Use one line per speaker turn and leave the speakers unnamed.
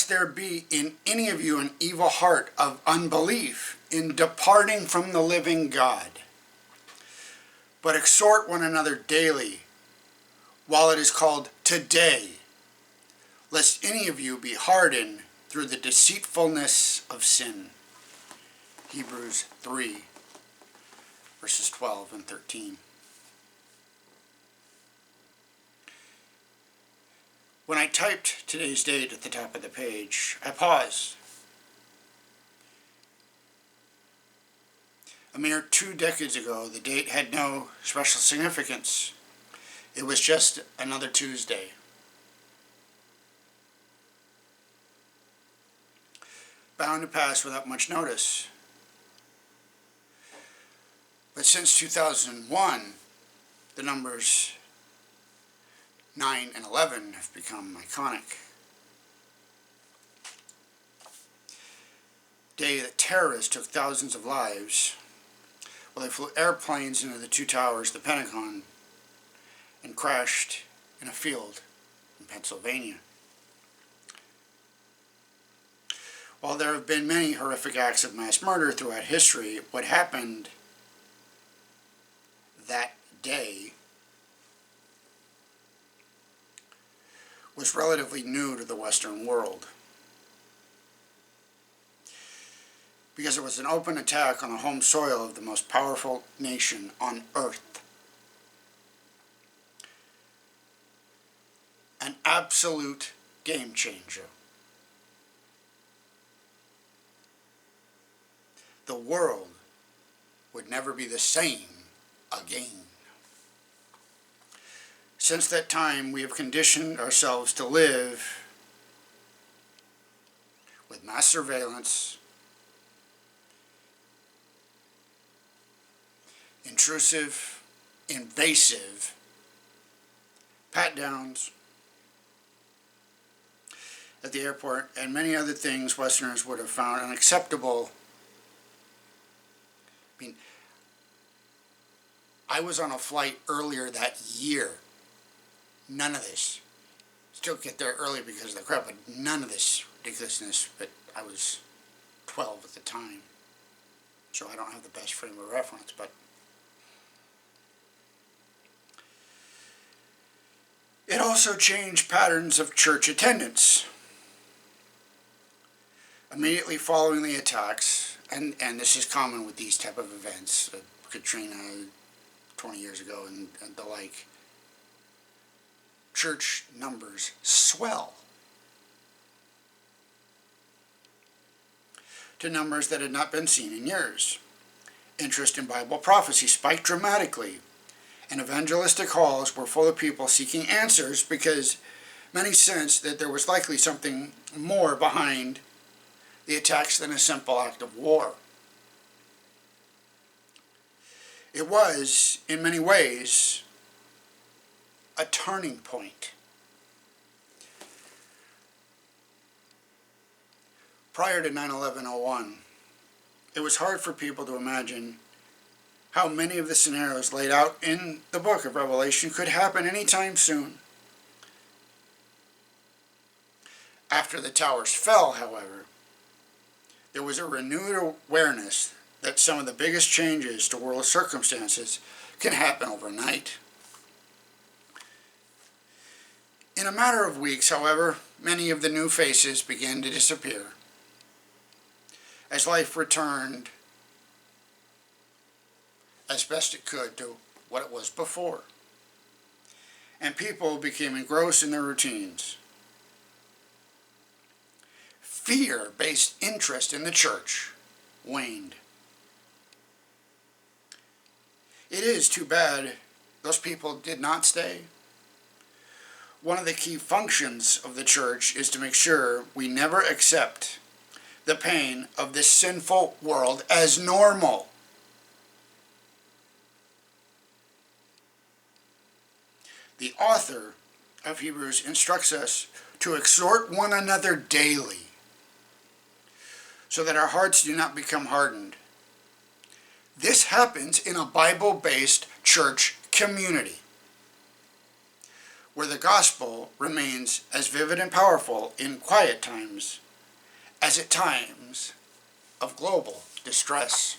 lest there be in any of you an evil heart of unbelief in departing from the living God. But exhort one another daily, while it is called today, lest any of you be hardened through the deceitfulness of sin. Hebrews 3, verses 12 and 13. When I typed today's date at the top of the page, I paused. A mere 2 decades ago, the date had no special significance. It was just another Tuesday. Bound to pass without much notice. But since 2001, the numbers 9 and 11 have become iconic. Day that terrorists took thousands of lives. Well, they flew airplanes into the 2 towers of the Pentagon and crashed in a field in Pennsylvania. While there have been many horrific acts of mass murder throughout history, what happened that day was relatively new to the Western world, because it was an open attack on the home soil of the most powerful nation on earth. An absolute game changer. The world would never be the same again. Since that time, we have conditioned ourselves to live with mass surveillance, intrusive, invasive pat-downs at the airport, and many other things Westerners would have found unacceptable. I was on a flight earlier that year. None of this. Still get there early because of the crowd, but none of this ridiculousness. But I was 12 at the time, so I don't have the best frame of reference, but it also changed patterns of church attendance. Immediately following the attacks, and this is common with these type of events, Katrina 20 years ago and the like, church numbers swell to numbers that had not been seen in years. Interest in Bible prophecy spiked dramatically, and evangelistic halls were full of people seeking answers because many sensed that there was likely something more behind the attacks than a simple act of war. It was, in many ways, a turning point. Prior to 9/11/01, it was hard for people to imagine how many of the scenarios laid out in the book of Revelation could happen anytime soon. After the towers fell, however, there was a renewed awareness that some of the biggest changes to world circumstances can happen overnight. In a matter of weeks, however, many of the new faces began to disappear as life returned as best it could to what it was before, and people became engrossed in their routines. Fear-based interest in the church waned. It is too bad those people did not stay. One of the key functions of the church is to make sure we never accept the pain of this sinful world as normal. The author of Hebrews instructs us to exhort one another daily so that our hearts do not become hardened. This happens in a Bible-based church community where the gospel remains as vivid and powerful in quiet times as at times of global distress.